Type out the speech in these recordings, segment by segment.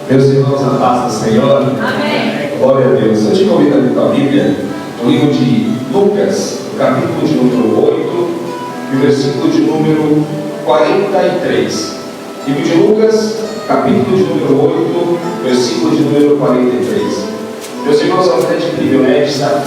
Meus irmãos, a paz do Senhor. Amém. Glória a Deus. Eu te convido a ler tua Bíblia no livro de Lucas, no capítulo de número 8, e o versículo de número 43. Livro de Lucas, capítulo de número 8, versículo de número 43. Meus irmãos, é um grande privilégio estar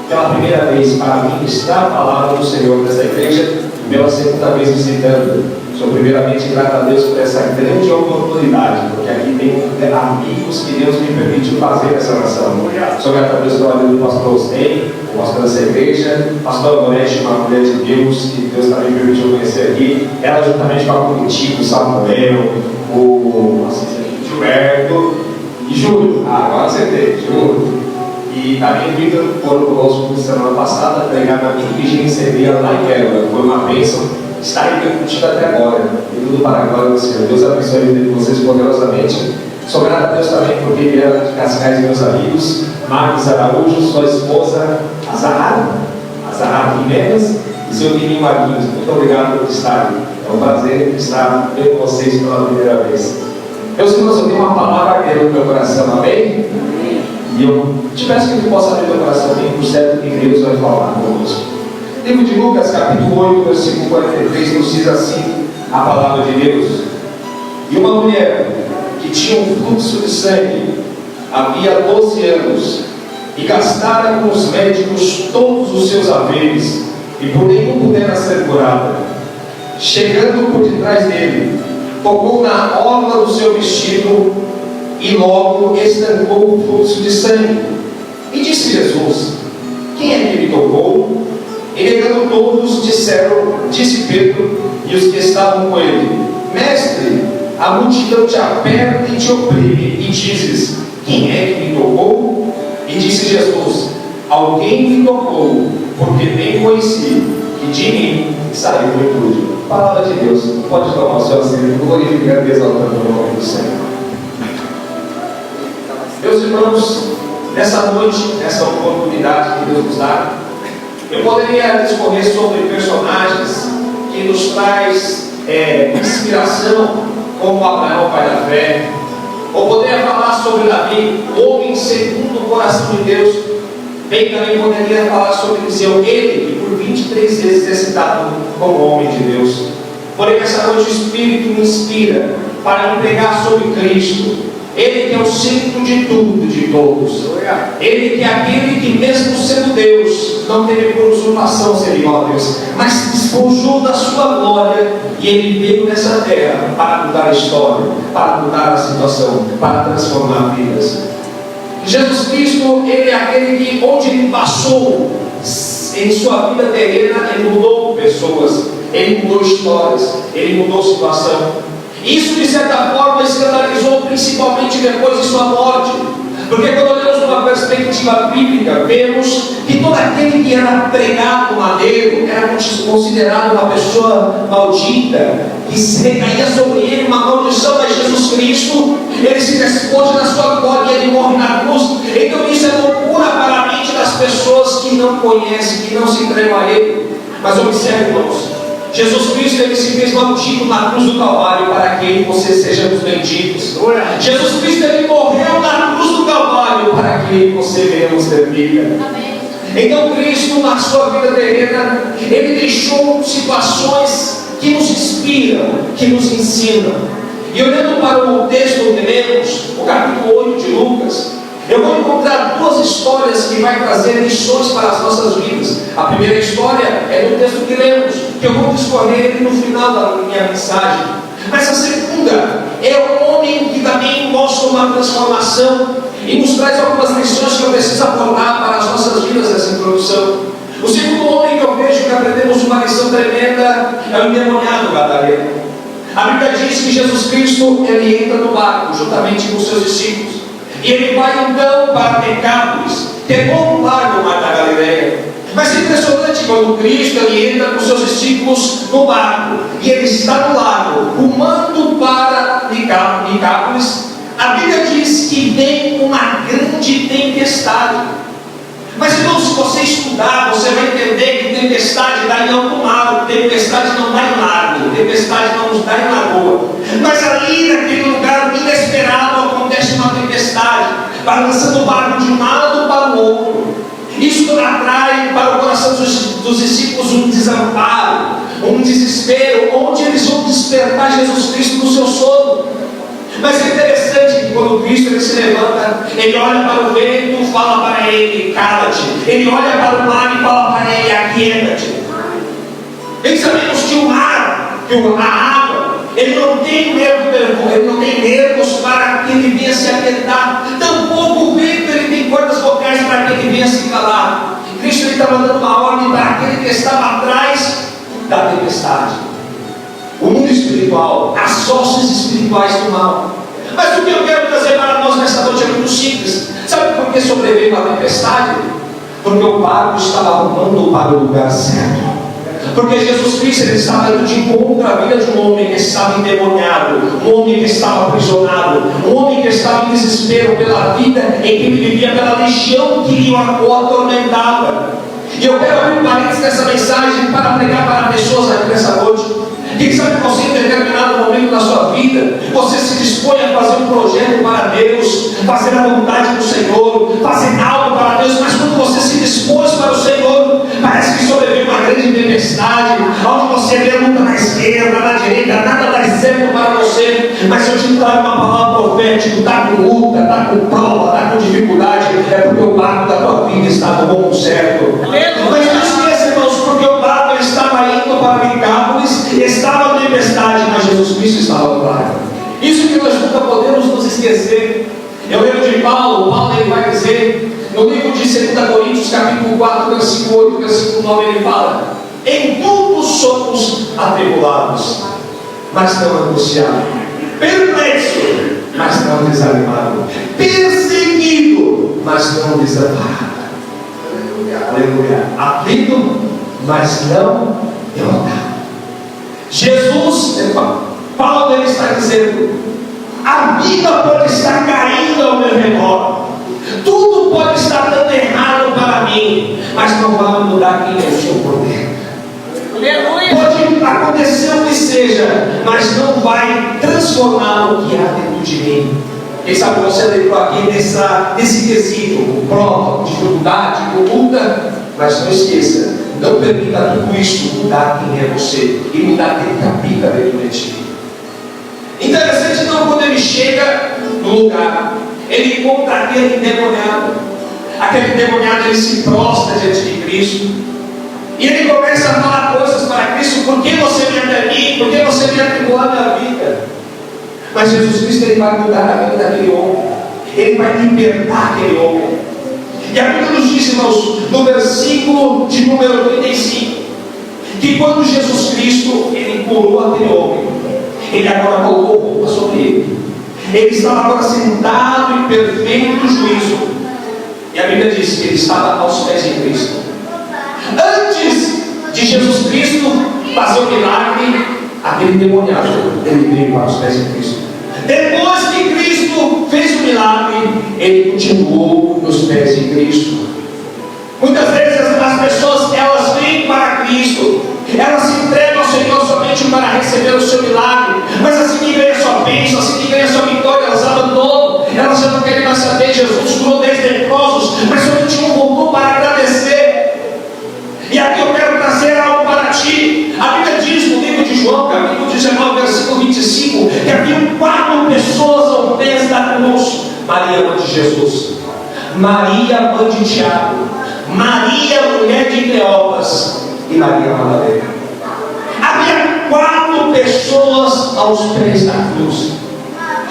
pela primeira vez para ministrar a palavra do Senhor nesta igreja e pela segunda vez visitando. Sou primeiramente grato a Deus por essa grande oportunidade, porque aqui tem amigos que Deus me permitiu fazer nessa nação. Sou grato a Deus pela vida do pastor Osnei, o pastor dessa igreja, pastor Gorete, uma mulher de Deus, que Deus também me permitiu conhecer aqui. Ela juntamente com a Curitiba, o Samuel, o Gilberto e Júlio. Agora acertei, Júlio. E também o Vitor foram conosco na semana passada, pregar na minha igreja em Sevilha, lá em Quebra. Foi uma bênção. Estarei permitido até agora, e tudo para a glória do Senhor. Deus abençoe a vida de vocês poderosamente. Sou grato a Deus também porque vieram de Cascais meus amigos, Marcos Araújo, sua esposa Azahara Jimenez e seu filho Marquinhos. Muito obrigado por estarem. É um prazer estar vendo vocês pela primeira vez. Meus irmãos, eu tenho uma palavra aqui no meu coração, amém? E eu te peço que tu possa abrir meu coração bem por certo que Deus vai falar conosco. Livro de Lucas, capítulo 8, versículo 43, nos diz assim a palavra de Deus. E uma mulher que tinha um fluxo de sangue havia 12 anos e gastara com os médicos todos os seus haveres e por nenhum pudera ser curada. Chegando por detrás dele, tocou na orla do seu vestido e logo estancou o fluxo de sangue. E disse Jesus: quem é que me tocou? E negando todos, disse Pedro e os que estavam com ele: Mestre, a multidão te aperta e te oprime, e dizes: quem é que me tocou? E disse Jesus: alguém me tocou, porque bem conheci que de mim saiu virtude. Palavra de Deus. Pode tomar o seu assento, glorificando e exaltando o nome do Senhor. Meus irmãos, nessa noite, nessa oportunidade que Deus nos dá, eu poderia discorrer sobre personagens que nos traz inspiração, como Abraão, pai da fé, ou poderia falar sobre Davi, homem segundo o coração de Deus. Bem, também poderia falar sobre Eliseu, ele que por 23 vezes é citado como homem de Deus. Porém, essa noite o Espírito me inspira para me pregar sobre Cristo. Ele que é o centro de tudo, de todos. Ele que é aquele que, mesmo sendo Deus, não teve por usurpação ser igual a Deus, mas se despojou da sua glória, e ele veio nessa terra para mudar a história, para mudar a situação, para transformar vidas. Jesus Cristo, ele é aquele que, onde ele passou em sua vida terrena, ele mudou pessoas, ele mudou histórias, ele mudou situação. Isso, de certa forma, escandalizou principalmente depois de sua morte, porque quando olhamos uma perspectiva bíblica, vemos que todo aquele que era pregado no madeiro era considerado uma pessoa maldita, que se recaía sobre ele uma maldição. Mas Jesus Cristo, ele se despoja da sua glória e ele morre na cruz. Então isso é loucura para a mente das pessoas que não conhecem, que não se entregam a ele. Mas observe, irmãos, Jesus Cristo, ele se fez maldito na cruz do Calvário para que você seja dos benditos. Jesus Cristo, ele morreu na cruz do Calvário para que você venhamos ter vida. Então Cristo, na sua vida terrena, ele deixou situações que nos inspiram, que nos ensinam. E olhando para o texto que lemos, o capítulo 8 de Lucas, eu vou encontrar duas histórias que vai trazer lições para as nossas vidas. A primeira história é do texto que lemos, que eu vou discorrer no final da minha mensagem. Mas a segunda é um homem que também mostra uma transformação e nos traz algumas lições que eu preciso abordar para as nossas vidas nessa introdução. O segundo homem que eu vejo que aprendemos uma lição tremenda é o endemoniado gadareno. A Bíblia diz que Jesus Cristo, ele entra no barco juntamente com os seus discípulos. E ele vai então para Decápolis, que é bom barco no mar da Galileia. Mas é impressionante quando Cristo ele entra com seus discípulos no barco e ele está no lago, rumando para Decápolis. A Bíblia diz que vem uma grande tempestade. Mas irmão, se você estudar, você vai entender que tempestade dá em alto mar, tempestade não dá em lago, tempestade não dá em lagoa. Mas ali naquele lugar inesperado acontece balançando o barco de um lado para o outro. Isso atrai para o coração dos discípulos um desamparo, um desespero, onde eles vão despertar Jesus Cristo do seu sono. Mas é interessante que quando Cristo ele se levanta, ele olha para o vento e fala para ele: cala-te. Ele olha para o mar e fala para ele: aquieta-te. Bem sabemos que o mar, a água, ele não tem nervos para que ele venha se aquietar. Tampouco o vento ele tem cordas vocais para que ele venha se calar. Cristo está mandando uma ordem para aquele que estava atrás da tempestade. O mundo espiritual, as hostes espirituais do mal. Mas o que eu quero trazer para nós nessa noite é muito simples. Sabe por que sobreveio a tempestade? Porque o barco estava arrumando para o lugar certo. Porque Jesus Cristo ele estava indo de encontro à vida de um homem que estava endemoniado, um homem que estava aprisionado, um homem que estava em desespero pela vida em que ele vivia, pela legião que o atormentava. E eu quero abrir parênteses nessa mensagem para pregar para pessoas aqui nessa noite. Quem sabe você em determinado momento da sua vida, você se dispõe a fazer um projeto para Deus, fazer a vontade do Senhor, fazer algo para Deus, mas quando você se dispôs para o Senhor, parece que sobreveio uma grande tempestade, onde você vê a luta na esquerda, na direita, nada dá certo para você. Mas eu te trago uma palavra profética: está com luta, está com prova, está com dificuldade, é porque o barco da tua vida está no rumo certo. Mas não esqueça, irmãos, porque o barco ele estava indo para Decápolis, estava a tempestade, mas Jesus Cristo estava no barco. Isso que nós nunca podemos nos esquecer. Eu lembro de Paulo ele vai dizer, no livro de 2 Coríntios, capítulo 4, versículo 8, versículo 9, ele fala: em tudo somos atribulados, mas não angustiados, perplexo, mas não desanimado, perseguido, mas não desamparado. Aleluia. Aflito, mas não derrotado. Jesus, Paulo ele está dizendo: a vida pode estar caindo ao meu redor, tudo pode estar dando errado para mim, mas não vai mudar quem eu sou por dentro. Pode acontecer o que seja, mas não vai transformar o que há dentro de mim. Quem sabe você lembrou aqui nesse quesito, com prova, com dificuldade, com luta, mas não esqueça, não permita tudo isso mudar quem é você e mudar quem habita dentro de ti. Interessante, então, quando ele chega no lugar, ele encontra aquele endemoniado. Aquele endemoniado ele se prostra diante de Cristo e ele começa a falar coisas para Cristo: por que você vem até mim? Por que você vem atribular a minha vida? Mas Jesus Cristo ele vai mudar a vida daquele homem, ele vai libertar aquele homem. E a Bíblia nos diz, irmãos, no versículo de número 35, que quando Jesus Cristo ele curou aquele homem, ele agora colocou roupa sobre ele. Ele estava agora sentado em perfeito juízo. E a Bíblia diz que ele estava aos pés de Cristo. Antes de Jesus Cristo fazer o milagre, aquele endemoniado ele veio para os pés de Cristo. Depois que Cristo fez o milagre, ele continuou nos pés de Cristo. Muitas vezes as pessoas elas vêm para Cristo, elas se entregam ao Senhor somente para receber o seu milagre, mas assim que vem a sua bênção, assim que vem a sua vitória, elas abandonam, elas já não querem mais saber. Jesus curou 10 leprosos, mas somente um voltou para agradecer. E aqui eu quero trazer algo para ti. A Bíblia diz no livro de João, capítulo 19, versículo 25, que haviam 4 pessoas ao pé da cruz: Maria, mãe de Jesus, Maria, mãe de Tiago, Maria, mulher de Cleopas, e Maria Madalena. Havia 4 pessoas aos pés da cruz.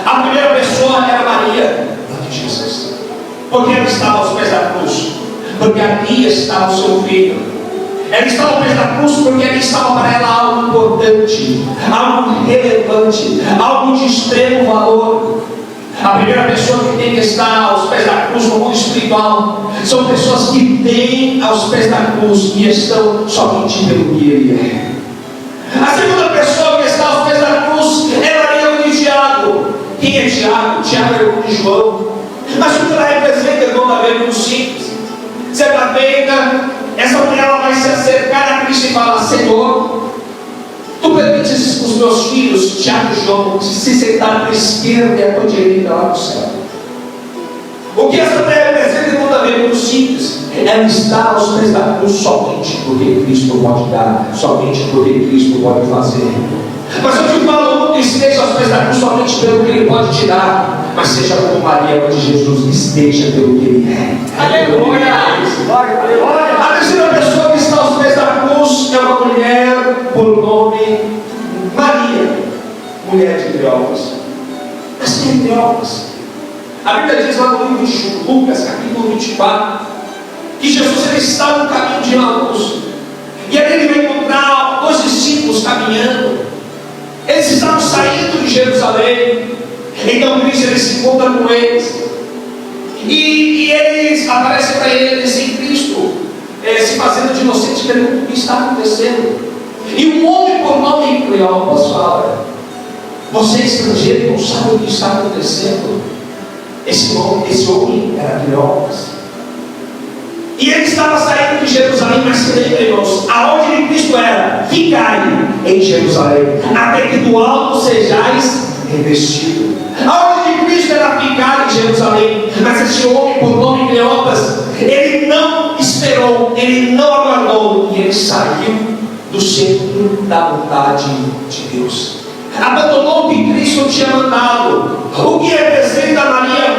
A primeira pessoa era Maria, mãe de Jesus, porque ela estava aos pés da cruz, porque ali estava o seu filho. Ela estava aos pés da cruz porque ali estava para ela algo importante, algo relevante, algo de extremo valor. A primeira pessoa que tem que estar aos pés da cruz no mundo espiritual são pessoas que vêm aos pés da cruz e estão somente pelo que ele é. A segunda pessoa que está aos pés da cruz é Maria, mãe de Tiago. Quem é Tiago? Tiago é irmão de João. Mas o que ela representa, irmão, da Bíblia, muito simples. Certa feita, essa mulher ela vai se acercar a Cristo e falar: Senhor, tu permites os meus filhos, Tiago e João, se sentar à tua esquerda e à tua direita lá no céu. O que essa mulher representa é também muito simples. Ela está aos pés da cruz somente porque Cristo pode dar, somente porque Cristo pode fazer. Mas eu te falo, não esteja aos pés da cruz somente pelo que Ele pode te dar, mas seja como Maria, onde Jesus esteja pelo que Ele é. Aleluia! A terceira pessoa que está aos pés da cruz é uma mulher por nome Maria, mulher de Cleópas. Mas quem é Cleópas? A Bíblia diz lá no livro de Lucas, capítulo 24, que Jesus ele está no caminho de Emaús, e ali ele vai encontrar dois discípulos caminhando. Eles estavam saindo de Jerusalém. Então Cristo ele se encontra com eles, e eles aparecem para eles em Cristo, se fazendo de inocentes, perguntando o que está acontecendo. E um homem por nome Cleópas fala: você é estrangeiro e não sabe o que está acontecendo. Esse homem era Cleópas. E ele estava saindo de Jerusalém, mas se lembra, irmãos, aonde Cristo era? Ficai em Jerusalém, até que do alto sejais revestido. Aonde Cristo era ficar em Jerusalém, mas esse homem por nome Cleópas, ele não esperou, ele não aguardou, e ele saiu do centro da vontade de Deus. Abandonou o que Cristo tinha mandado. O que representa Maria,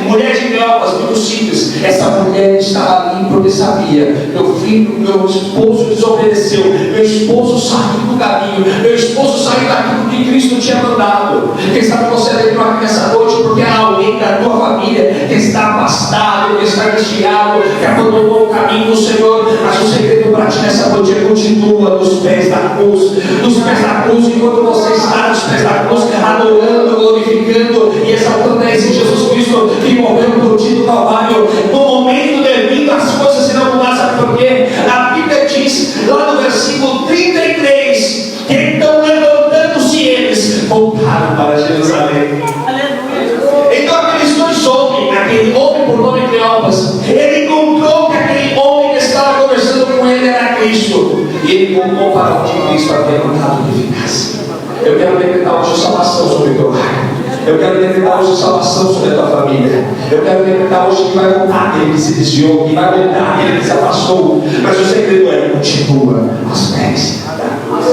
mulher de Cleópas? Muito simples. Essa mulher estava ali porque sabia: meu esposo desobedeceu, meu esposo saiu do caminho, meu esposo saiu daquilo que Cristo tinha mandado. Quem sabe você lembrou aqui nessa noite porque há alguém da tua família que está afastado, que está desviado, que abandonou o caminho do Senhor. Mas o segredo para ti nessa noite é: continua nos pés da cruz, nos pés da cruz, enquanto você está nos pés da cruz, adorando, glorificando e exaltando esse Jesus Cristo que morreu por ti no Calvário. No momento devido, as coisas serão mudadas. Sabe por quê? A Bíblia diz lá no versículo 33 que então, levantando-se eles, voltaram para Jerusalém. Aleluia. Então aqueles dois homens, aquele homem por nome Cleópas, ele encontrou que aquele homem que estava conversando com ele era Cristo, e ele voltou para onde Cristo havia mandado que ficasse. Eu quero decretar hoje salvação sobre o teu lar. Eu quero decretar hoje salvação sobre a tua família. Eu quero decretar hoje que vai voltar aquele que se desviou, que vai voltar aquele que se afastou. Mas o segredo é: continua aos pés da cruz.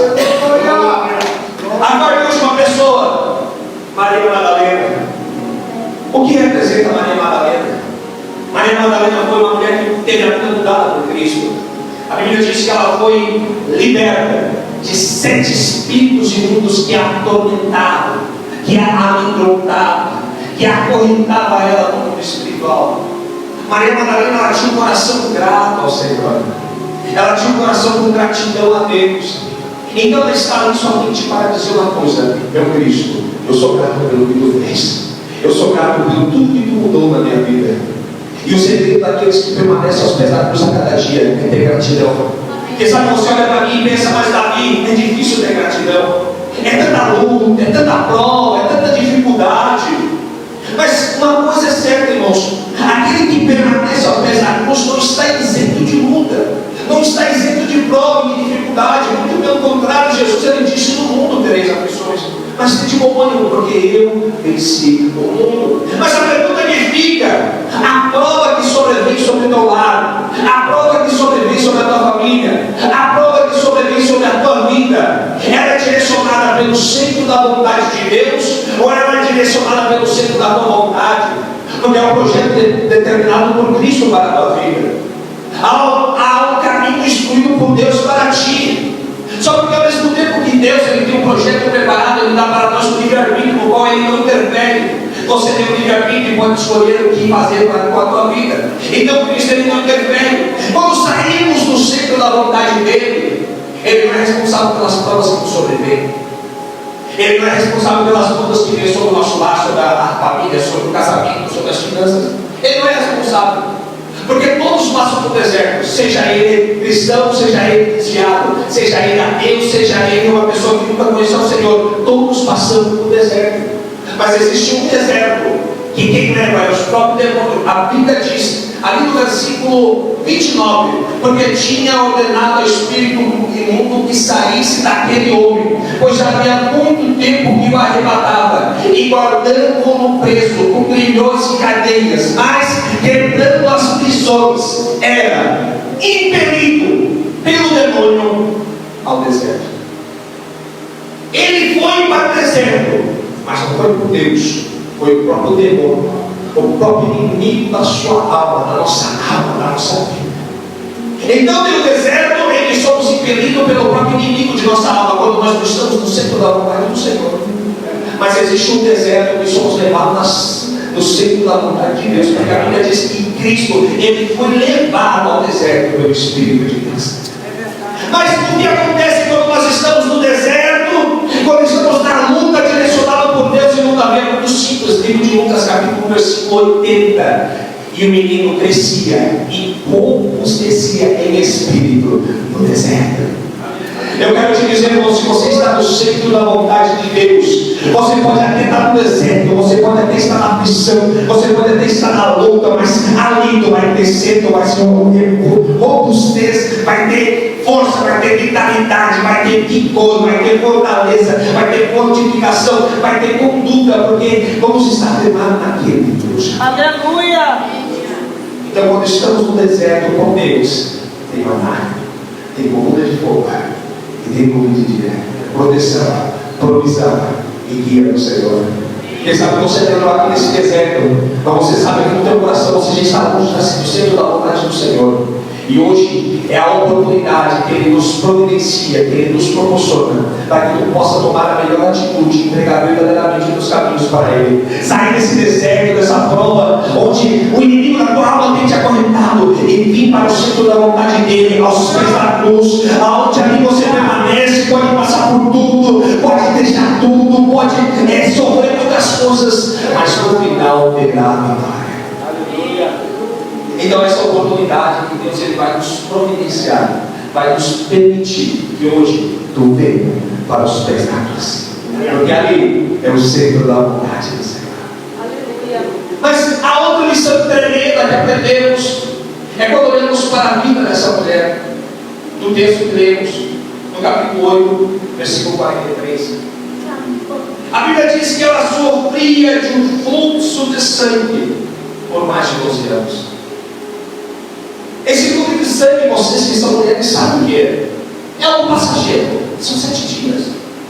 Agora a última pessoa, Maria Madalena. O que representa Maria Madalena? Maria Madalena foi uma mulher que teve a vida mudada por Cristo. A Bíblia diz que ela foi liberta de 7 espíritos imundos que a atormentavam, que a amedrontavam, que acorrentavam ela no mundo espiritual. Maria Madalena, ela tinha um coração grato ao Senhor, ela tinha um coração com gratidão a Deus. Então ela está ali somente para dizer uma coisa: meu Cristo, eu sou grato pelo que tu fez, eu sou grato pelo tudo que tu mudou na minha vida. E o segredo daqueles que permanecem aos pés da cruz a cada dia é ter gratidão. Porque sabe, você olha para mim e pensa: mas Davi, é difícil ter gratidão, é tanta luta, é tanta prova, é tanta dificuldade. Mas uma coisa é certa, irmãos: aquele que permanece aos pés da cruz não está isento de luta, não está isento de prova e de dificuldade. Muito pelo contrário, Jesus ele disse: no mundo tereis aflições, mas tem de bom ânimo, porque eu venci o mundo. Mas a pergunta que fica: a prova que sobrevém sobre o teu lar, a prova que sobrevém sobre a tua família, a prova que sobrevém sobre a tua vida, ela é direcionada pelo centro da vontade de Deus, ou ela é direcionada pelo centro da tua vontade? Porque é um projeto determinado por Cristo para a tua vida. Há um caminho instruído por Deus para ti. Só porque ao mesmo tempo que Deus ele tem um projeto preparado, Ele dá para nós o livre-arbítrio, no qual Ele não interfere. Você tem o livre-arbítrio e pode escolher o que fazer com a tua vida. Então Cristo ele não interfere. Quando saímos do centro da vontade dEle, Ele não é responsável pelas provas que nos sobrevêm. Ele não é responsável pelas lutas que vem sobre o nosso lar, sobre a família, sobre o casamento, sobre as finanças. Ele não é responsável. Porque todos passam por deserto, seja ele cristão, seja ele desviado, seja ele ateu, seja ele uma pessoa que nunca conheceu o Senhor. Todos passamos por deserto. Mas existe um deserto que quem leva é o próprio demônio. A Bíblia diz, ali no versículo 29, porque tinha ordenado ao espírito imundo que saísse daquele homem, pois já havia muito tempo que o arrebatava, e guardando-o preso com grilhões e cadeias. Mas impelido pelo demônio ao deserto. Ele foi para o deserto, mas não foi por Deus, foi o próprio demônio, o próprio inimigo da sua alma, da nossa vida. Então, no deserto, eles somos impelidos pelo próprio inimigo de nossa alma, quando nós não estamos no centro da vontade do Senhor. Mas existe um deserto que somos levados no centro da vontade de Deus, porque a Bíblia diz que Cristo, ele foi levado ao deserto pelo Espírito de Deus. Mas o que acontece quando nós estamos no deserto, quando estamos na luta direcionada por Deus? E não está vendo no simples livro de Lucas, capítulo versículo 80. E o menino crescia, e poucos descia em espírito no deserto. Eu quero te dizer, irmão, se você está no centro da vontade de Deus, você pode até estar no deserto, você pode até estar na aflição, você pode até estar na luta, mas ali tu vai crescer, tu vai ser robustez, vai ter força, vai ter vitalidade, vai ter vigor, vai ter fortaleza, vai ter fortificação, vai ter conduta, porque vamos estar firmados naquele Deus. Aleluia! Então, quando estamos no deserto com Deus, tem maná, tem coluna de fogo, e tem coluna de dia, proteção, provisão e guia do Senhor. Quem sabe você entrou aqui nesse deserto, mas você sabe que no teu coração você já está longe do centro da vontade do Senhor. E hoje é a oportunidade que Ele nos providencia, que Ele nos proporciona, para que tu possa tomar a melhor atitude e entregar verdadeiramente os caminhos para Ele. Sair desse deserto, dessa prova, onde o inimigo da tua alma tem te acorrentado, e vir para o centro da vontade dEle, aos pés da cruz, aonde ali você permanece, pode passar por tudo, pode deixar tudo, pode sofrer muitas coisas, mas no final terá a vitória. Então essa oportunidade que Deus ele vai nos providenciar, vai nos permitir que hoje tu venha para os pés da cruz, porque ali é o centro da vontade do Senhor. Mas a outra lição tremenda que aprendemos é quando olhamos para a vida dessa mulher, do texto que lemos no capítulo 8, versículo 43. A Bíblia diz que ela sofria de um fluxo de sangue por mais de 12 anos. Esse fluxo de sangue, vocês que são mulheres sabem o que é. É algo passageiro, são 7 dias.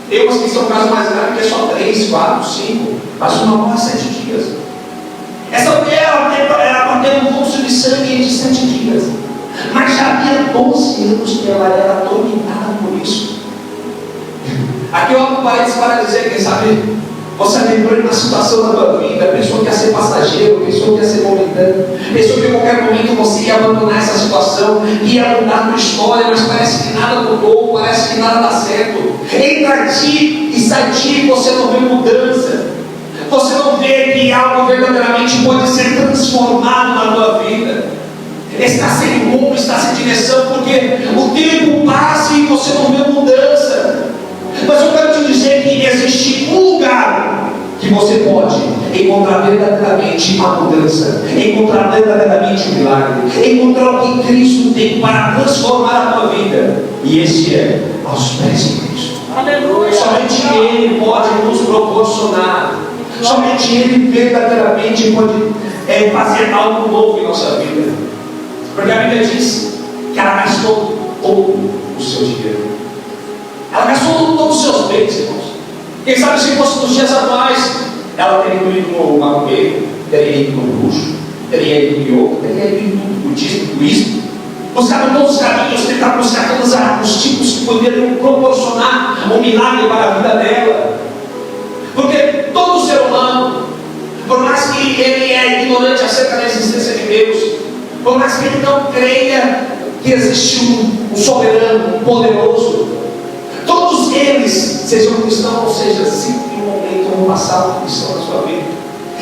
Tem umas que são casos mais graves, que é só 3, 4, 5, mas uma morre 7 dias. Essa mulher, ela teve um fluxo de sangue de 7 dias, mas já havia 12 anos que ela era atormentada por isso. Aqui eu abro parênteses para dizer, quem sabe você lembrou de uma situação da tua vida, pensou que ia ser passageiro, pensou que ia ser momentâneo, pensou que em qualquer momento você ia abandonar essa situação, ia mudar a tua história, mas parece que nada mudou, parece que nada dá certo. Entra ti e sai ti, você não vê mudança, você não vê que algo verdadeiramente pode ser transformado na tua vida. Está sem rumo, está sem direção, porque o tempo passa e você não vê mudança. Mas eu quero te dizer que existe um lugar que você pode encontrar verdadeiramente a mudança, encontrar verdadeiramente o milagre, encontrar o que Cristo tem para transformar a tua vida, e esse é aos pés de Cristo. Aleluia. Somente Ele pode nos proporcionar, somente Ele verdadeiramente pode fazer algo novo em nossa vida, porque a Bíblia diz que ela gastou todo o seu dinheiro. Ela gastou todos os seus bens, irmãos. Quem sabe se fosse nos dias atuais, ela teria ido no macumbeiro, teria ido no bruxo, teria ido no yoga, teria ido no budismo, hinduísmo. Buscaram todos os caminhos, tentaram buscar todos os tipos que poderiam proporcionar um milagre para a vida dela. Porque todo ser humano, por mais que ele é ignorante acerca da existência de Deus, por mais que ele não creia que existe um soberano, um poderoso, todos eles, sejam cristãos, ou seja, sempre em um momento vão passar uma missão na sua vida,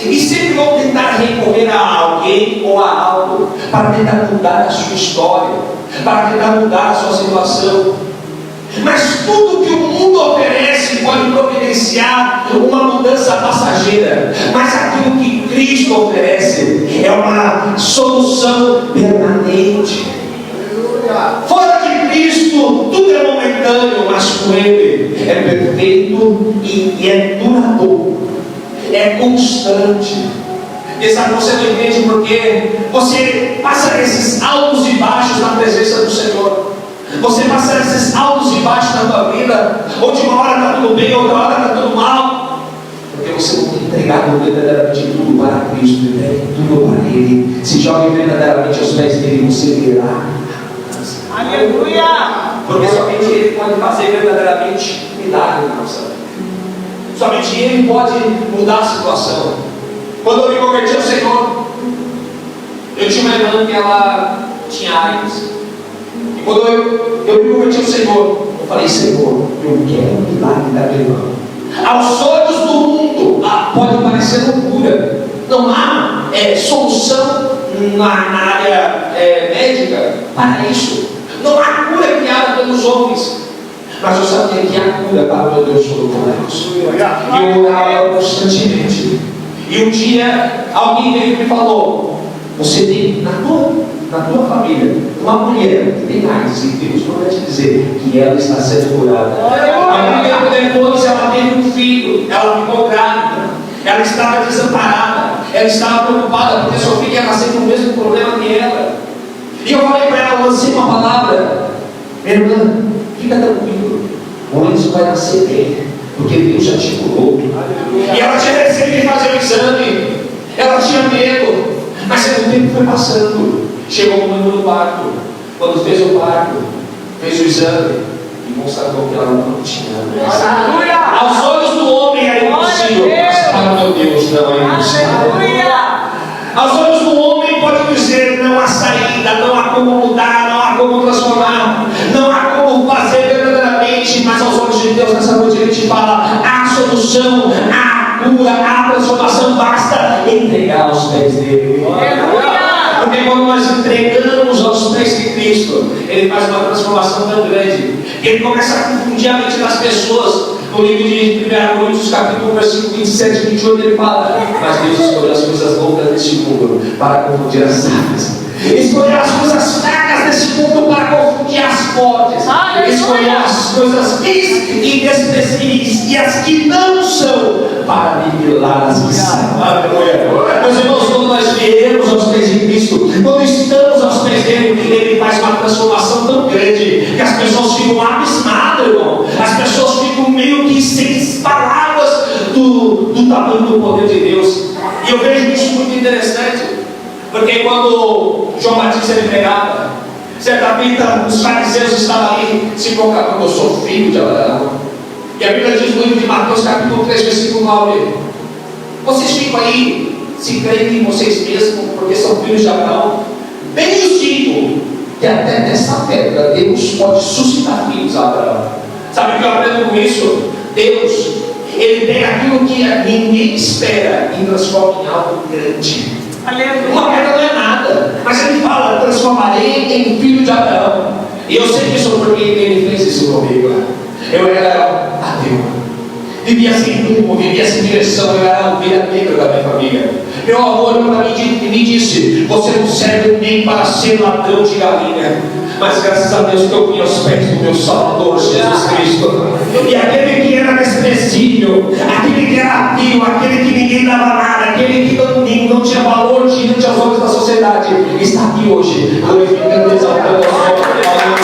e sempre vão tentar recorrer a alguém ou a algo para tentar mudar a sua história, para tentar mudar a sua situação. Mas tudo que o mundo oferece pode providenciar uma mudança passageira, mas aquilo que Cristo oferece é uma solução permanente. Fora de Cristo tudo é momentâneo, mas com Ele é perfeito e é duradouro, é constante. Quem sabe você não entende porque você passa esses altos e baixos na presença do Senhor. Você passa esses altos e baixos na tua vida, onde uma hora está tudo bem, outra hora está tudo mal, porque você não tem entregado verdadeiramente tudo para Cristo, tudo para Ele. Se jogue verdadeiramente aos pés dele, você verá. Aleluia! Porque somente Ele pode fazer verdadeiramente milagre na nossa vida. Somente Ele pode mudar a situação. Quando eu me converti ao Senhor, eu tinha uma irmã que ela tinha AIDS. E quando eu me converti ao Senhor, eu falei: Senhor, eu quero um milagre da minha irmã. Aos olhos do mundo, pode parecer loucura. Não há solução na área médica para isso. Não há cura criada pelos homens. Mas eu sabia que há cura para o meu Deus Todo-Poderoso. E eu orava constantemente. E um dia alguém veio e me falou: você tem na tua família uma mulher que tem AIDS, e Deus não vai te dizer que ela está sendo curada. Algum tempo depois ela teve um filho, ela ficou grávida, ela estava desamparada, ela estava preocupada porque seu filho ia nascer com o mesmo problema que ela. E eu falei para ela, lancei uma palavra: minha irmã, fica tranquilo, o Enzo vai nascer bem, porque Deus já te curou. E ela tinha receio de fazer o exame, ela tinha medo, mas o tempo foi passando. Chegou o momento do parto. Quando fez o parto, fez o exame e constatou que ela não tinha. Aos olhos do homem é impossível, mas para o meu Deus não é impossível. Aos olhos do homem pode dizer: não há saída, não há como mudar, não há como transformar, não há como fazer verdadeiramente. Mas aos olhos de Deus, nessa noite Ele te fala: há solução, há cura, há transformação. Basta entregar aos pés dele. Porque quando nós entregamos aos pés de Cristo, Ele faz uma transformação tão grande, que Ele começa a confundir a mente das pessoas. No livro de 1 Coríntios, capítulo 27 e 28, ele fala: mas Deus escolheu as coisas loucas deste mundo para confundir as sábias. Escolheu as coisas fracas desse mundo para confundir as fortes. Escolheu as coisas vis e desprezíveis e as que não são para nivelar as que são. Aleluia. Meus irmãos, quando nós viemos aos pés de Cristo, quando estamos aos pés dele, Ele faz uma transformação tão grande que as pessoas ficam abismadas, irmão. As pessoas ficam meio que sem palavras do tamanho do poder de Deus. E eu vejo isso muito interessante, porque quando João Batista ele pregava, certa feita os fariseus estavam ali se proclamando: eu sou filho de Abraão. E a Bíblia diz no livro de Mateus, capítulo 3, versículo 9: vocês ficam aí se creem em vocês mesmos, porque são filhos de Abraão. Bem vos digo que até dessa pedra Deus pode suscitar filhos a Abraão. Sabe o que eu aprendo com isso? Deus, Ele tem aquilo que ninguém espera e transforma em algo grande. Uma pedra não é nada, mas Ele fala: transformarei em filho de Abraão. E eu sei disso porque Ele fez isso comigo. Eu era ateu, vivia sem rumo, vivia sem direção. Eu era a ovelha negra da minha família. Meu avô olhou para mim e me disse: você não serve nem para ser ladrão de galinha. Mas graças a Deus que eu vim aos pés do meu Salvador Jesus Cristo. E aquele que era desprezível, aquele que era vil, aquele que ninguém dava nada, aquele que não tinha valor diante aos olhos da sociedade, está aqui hoje, glorificando e exaltando o Senhor.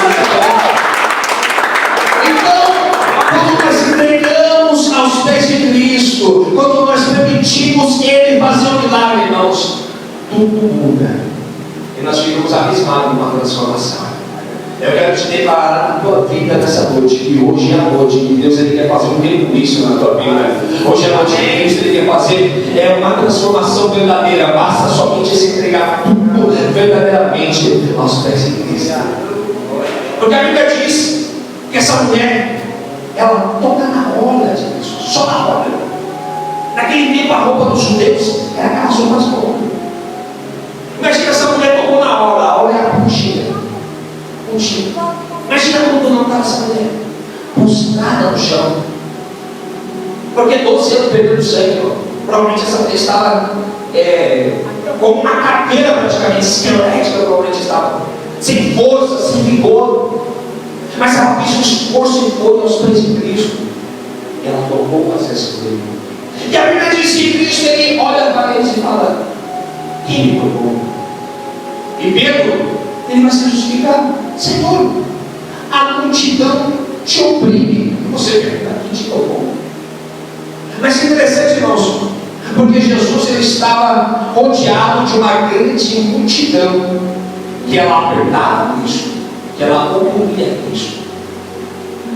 Aos pés de Cristo, quando nós permitimos Ele fazer um milagre, irmãos, tudo muda e nós ficamos abismados numa transformação. Eu quero te declarar na tua vida nessa noite, que hoje é a noite que Deus Ele quer fazer um rebuliço na tua vida. Hoje é a noite que Deus Ele quer fazer uma transformação verdadeira. Basta somente se entregar tudo verdadeiramente aos pés de Cristo. Porque a Bíblia diz que essa mulher, ela toca na orla de Cristo, só na orla. Naquele tempo a roupa dos judeus era aquelas roupas longas. Imagina essa mulher tocou na orla, a orla era puxida. Imagina como não estava essa mulher, prostrada no chão, porque 12 anos perdendo sangue. Provavelmente essa mulher estava como uma caveira praticamente esquelética, provavelmente estava sem força, sem vigor. Mas ela fez um esforço e foi aos pés de Cristo. E ela tomou as respostas dele. E a Bíblia diz que Cristo ele olha para eles e fala: Quem me tocou? E Pedro, ele vai se justificar: Senhor, a multidão te oprime. E você pergunta: quem te tocou? Mas que interessante, irmãos, porque Jesus ele estava rodeado de uma grande multidão que ela apertava Cristo, que ela oprimia Cristo.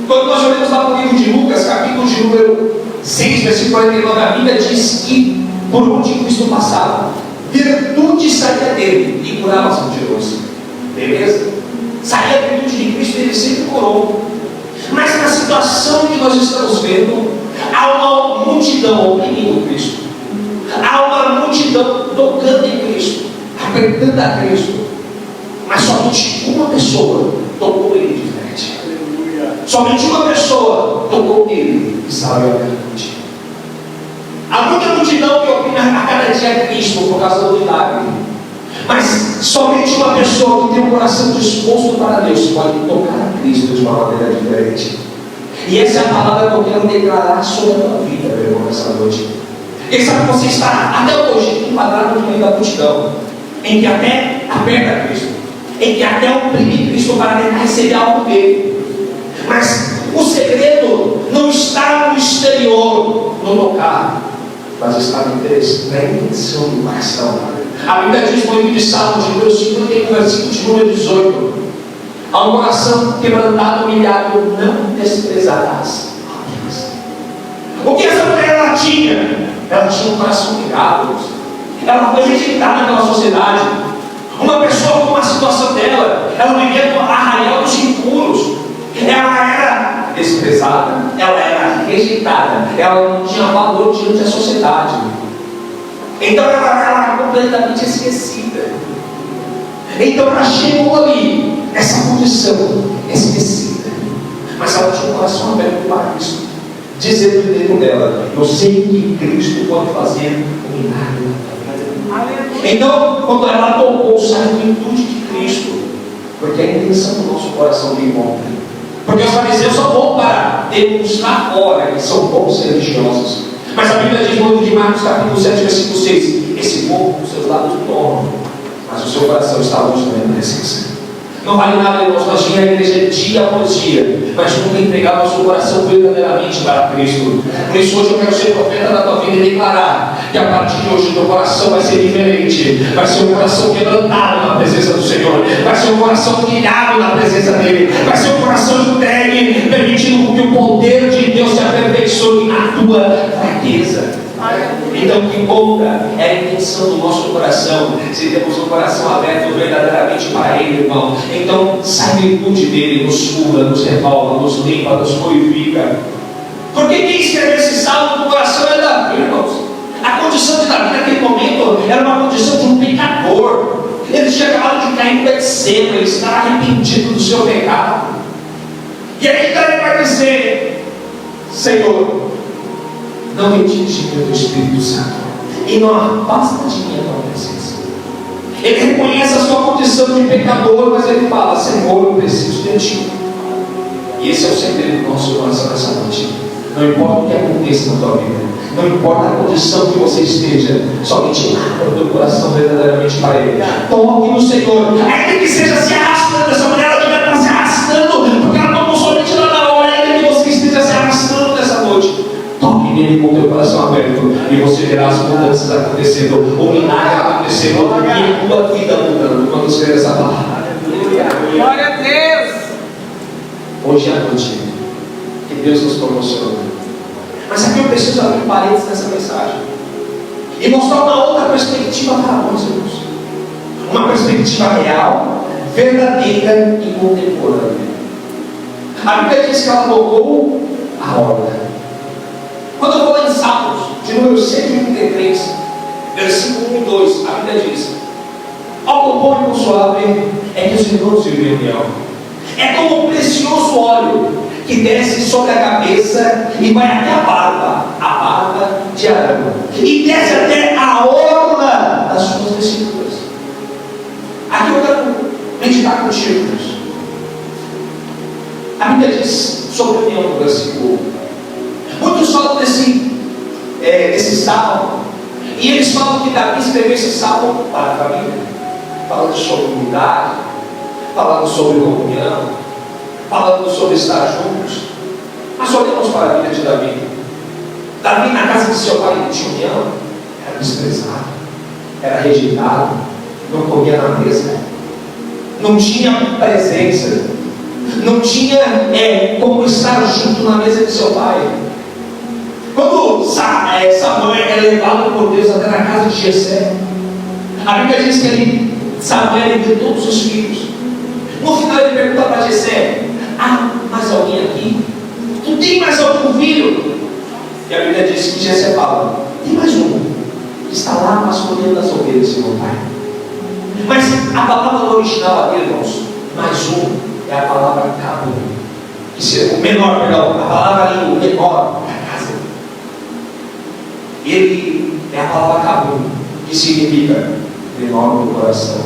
Quando nós olhamos lá no livro de Lucas, capítulo de número 6, versículo 49, a Bíblia diz que por onde Cristo passava, virtude saía dele e curava as multidões. Beleza? Saía a virtude de Cristo e ele sempre curou. Mas na situação que nós estamos vendo, há uma multidão oprimindo Cristo, há uma multidão tocando em Cristo, apertando a Cristo, mas somente uma pessoa tocou ele de frente. Somente uma pessoa tocou nele e saiu a virtude. Há muita multidão que oprime a cada dia Cristo por causa do milagre, mas somente uma pessoa que tem um coração disposto para Deus pode tocar a Cristo de uma maneira diferente. E essa é a palavra que eu quero declarar sobre a tua vida, meu irmão, nessa noite. Quem sabe você está até hoje enquadrado no meio da multidão, em que até aperta Cristo, em que até oprime Cristo para tentar receber algo dele. Mas o segredo não está no exterior, no tocar, mas está na intenção do coração. A Bíblia diz no livro de Salmos, de número 51, versículo de número 18: a um coração quebrantado, humilhado, não desprezarás. O que essa mulher ela tinha? Ela tinha um coração humilhado. Ela foi rejeitada pela sociedade. Uma pessoa com uma situação dela, ela vivia no arraial dos impuros. Ela era desprezada, ela era rejeitada, ela não tinha valor diante da sociedade. Então ela era completamente esquecida. Então ela chegou ali, nessa condição esquecida, mas ela tinha um coração aberto para Cristo, dizendo dentro dela: eu sei que Cristo pode fazer um milagre. Então, quando ela tocou, saiu a virtude de Cristo, porque a intenção do nosso coração me encontra. Porque os fariseus só vão para demonstrar fora que são bons religiosos. Mas a Bíblia diz no livro de Marcos, capítulo 7, versículo 6: esse povo com seus lábios honram, mas o seu coração está longe da minha presença. Não vale nada, irmãos, nós vimos a igreja dia após dia, mas nunca entregar nosso coração verdadeiramente para Cristo. Por isso hoje eu quero ser profeta da tua vida e declarar que a partir de hoje o teu coração vai ser diferente. Vai ser um coração quebrantado na presença do Senhor, vai ser um coração humilhado na presença dEle, vai ser um coração entregue, permitindo que o poder de Deus se aperfeiçoe na tua fraqueza. Então o que conta é a intenção do nosso coração. Se temos um coração aberto verdadeiramente para Ele, irmão, então sai a virtude dele, nos cura, nos revolve, nos limpa, nos purifica. Porque quem escreveu esse salmo no coração é Davi, irmãos. A condição de Davi naquele momento era uma condição de um pecador. Ele tinha acabado de cair no Betseba, ele estava arrependido do seu pecado. E aí Davi vai dizer: Senhor, não retire de mim o teu Espírito Santo e não afasta de mim a tua presença. Ele reconhece a sua condição de pecador, mas ele fala: Senhor, eu preciso de ti. E esse é o segredo do nosso coração nessa noite. Não importa o que aconteça na tua vida, não importa a condição que você esteja, somente abra o teu coração verdadeiramente para Ele. Toque no Senhor, ainda que seja se arrastando. Essa mulher ela deve estar se arrastando, porque ela tomou somente lá na hora. Ainda que você esteja se arrastando nessa noite, toque nele com o teu coração aberto e você verá as mudanças acontecendo, o milagre acontecendo e a tua vida mudando quando você ver essa palavra. Glória a Deus! Hoje é a noite que Deus nos proporciona. Mas aqui eu preciso abrir parênteses nessa mensagem e mostrar uma outra perspectiva para nós, irmãos. Uma perspectiva real, verdadeira e contemporânea. A Bíblia diz que ela tocou a orla. Quando eu vou lá em Salmos, de número 133, versículo 1 e 2, a Bíblia diz: ó quão bom e quão suave é que os irmãos vivem em união. É como um precioso óleo que desce sobre a cabeça e vai até a barba de Arão, e desce até a orla das suas vestiduras. Aqui eu quero meditar contigo, Deus. A Bíblia diz sobre a união do versículo. Muitos falam desse salmo, e eles falam que Davi escreveu esse salmo para a família, falando sobre unidade, falando sobre comunhão, falando sobre estar juntos. Mas olhamos para a vida de Davi. Davi, na casa de seu pai, não tinha união, era desprezado, era rejeitado, não comia na mesa, não tinha presença, não tinha como estar junto na mesa de seu pai. Quando Samuel é levado por Deus até na casa de Jessé, a Bíblia diz que Samuel entre todos os filhos. No final ele pergunta para Jessé: mais alguém aqui? Tu tem mais algum filho? E a Bíblia diz que Jessé fala: tem mais um, que está lá pastoreando as ovelhas de meu pai. Mas a palavra no original aqui, irmãos, mais um, é a palavra cabo, que seria o menor, perdão, a palavra ali, o menor, é a casa. Ele é a palavra cabo, que significa menor no coração.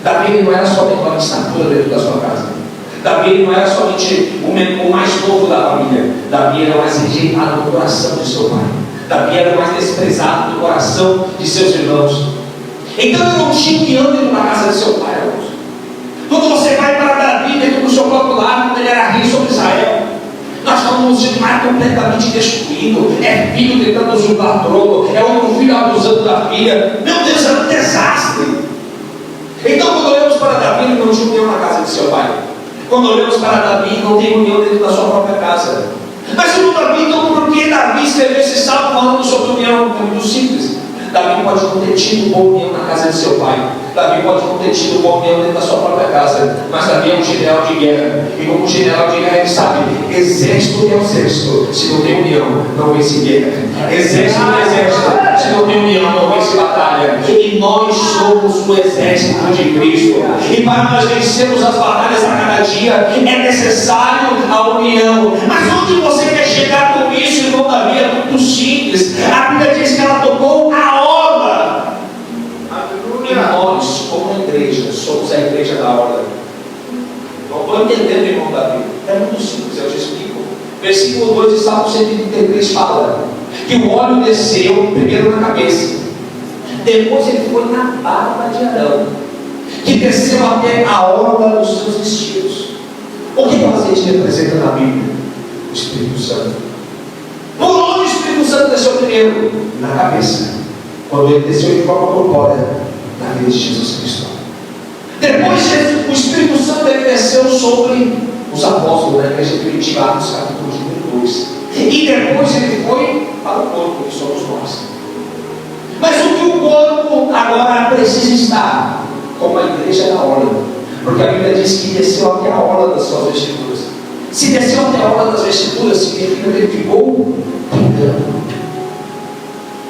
Davi não era só menor de estatura dentro da sua casa. Davi não era somente o mais novo da família. Davi era o mais rejeitado no coração de seu pai. Davi era o mais desprezado no coração de seus irmãos. Então ele não tinha união dentro da casa de seu pai, irmãos. Quando você vai para Davi dentro do seu próprio lar, quando ele era rei sobre Israel, nós estamos sendo mais completamente destruído. É filho tentando usurpar trono, é outro filho abusando da filha. Meu Deus, é um desastre. Então quando olhamos para Davi, ele não tinha união na casa de seu pai. Quando olhamos para Davi, não tem união dentro da sua própria casa. Mas segundo Davi, então por que Davi escreveu esse salmo falando sobre união? É muito simples. Davi pode não ter tido boa união na casa de seu pai. Davi pode não ter tido boa união dentro da sua própria casa. Mas Davi é um general de guerra. E como general de guerra ele sabe: exército é exército. Se não tem união, não vence guerra. Exército é exército. Se não tem união, não vence batalha. E nós somos o exército de Cristo. E para nós vencermos as batalhas a cada dia, é necessário a união. Mas onde você quer chegar com isso, irmão Davi? É muito simples. A Bíblia diz que ela tocou a orla. E nós, como igreja, somos a igreja da orla. Não estou entendendo, irmão Davi. É muito simples, eu te explico. Versículo 2 de Salmo 133 fala que o óleo desceu primeiro na cabeça, depois ele foi na barba de Arão, que desceu até a orla dos seus vestidos. O que o azeite representa na Bíblia? O Espírito Santo. Por onde o Espírito Santo desceu primeiro? Na cabeça. Quando ele desceu de forma corpórea, na vida de Jesus Cristo. Depois o Espírito Santo ele desceu sobre os apóstolos da igreja primitiva, Atos capítulo 2. E depois ele foi para o corpo, que somos nós. Mas o que o corpo agora precisa estar? Como a igreja da orla. Porque a Bíblia diz que desceu até a orla das suas vestiduras. Se desceu até a orla das vestiduras, significa que ele ficou pingando.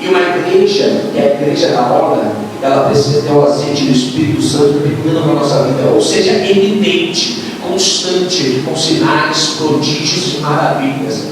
E uma igreja, que é a igreja da orla, ela precisa ter o azeite do Espírito Santo pingando na nossa vida. Ou seja, evidente, constante, com sinais, prodígios e maravilhas.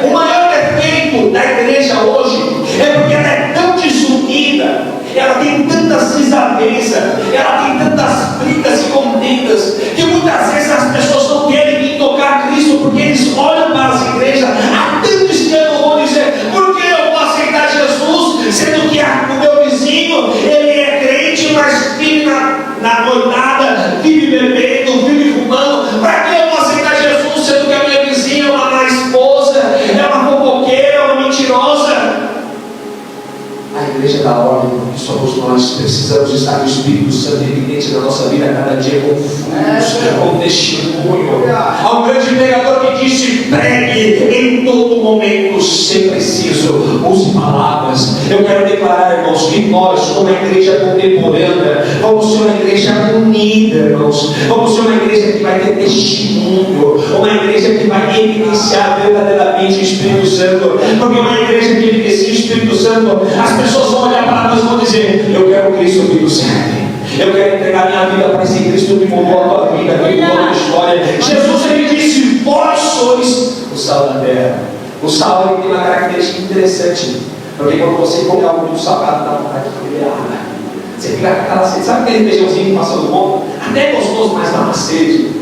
O maior defeito da igreja hoje é porque ela é tão desunida, ela tem tantas desavenças, ela tem tantas brigas e contendas, que muitas vezes as pessoas não querem vir tocar Cristo, porque eles olham para as igrejas, há tantos que eu não vou dizer: por que eu vou aceitar Jesus, sendo que o meu vizinho, ele é crente, mas vive na noitada, vive bebendo, vive fumando? Para que eu vou aceitar Jesus, sendo que a minha vizinha é uma má esposa, é uma fofoqueira, é uma mentirosa? A igreja da ordem, que somos nós, precisamos estar no Espírito Santo evidente na nossa vida cada dia, com frutos, com testemunho. Há um grande pregador que disse: pregue em todo momento, se preciso, use palavras. Eu quero declarar, irmãos, que nós, como igreja contemporânea, vamos ser uma igreja unida, irmãos. Vamos ser uma igreja que vai ter testemunho, uma igreja que vai evidenciar verdadeiramente o Espírito Santo. Porque uma igreja que evidencia o Espírito Santo, as pessoas vão olhar para nós e vão dizer: eu quero Cristo que nos serve. Eu quero entregar minha vida para esse Cristo que mudou a tua vida, que mudou a tua história. Jesus, ele disse: vós sois o sal da terra. O sal, ele tem uma característica interessante, porque quando você come algo muito salgado, dá vontade de beber água. Você fica com aquela sede. Sabe aquele feijãozinho passando bom? Até é gostoso, mas dá uma sede.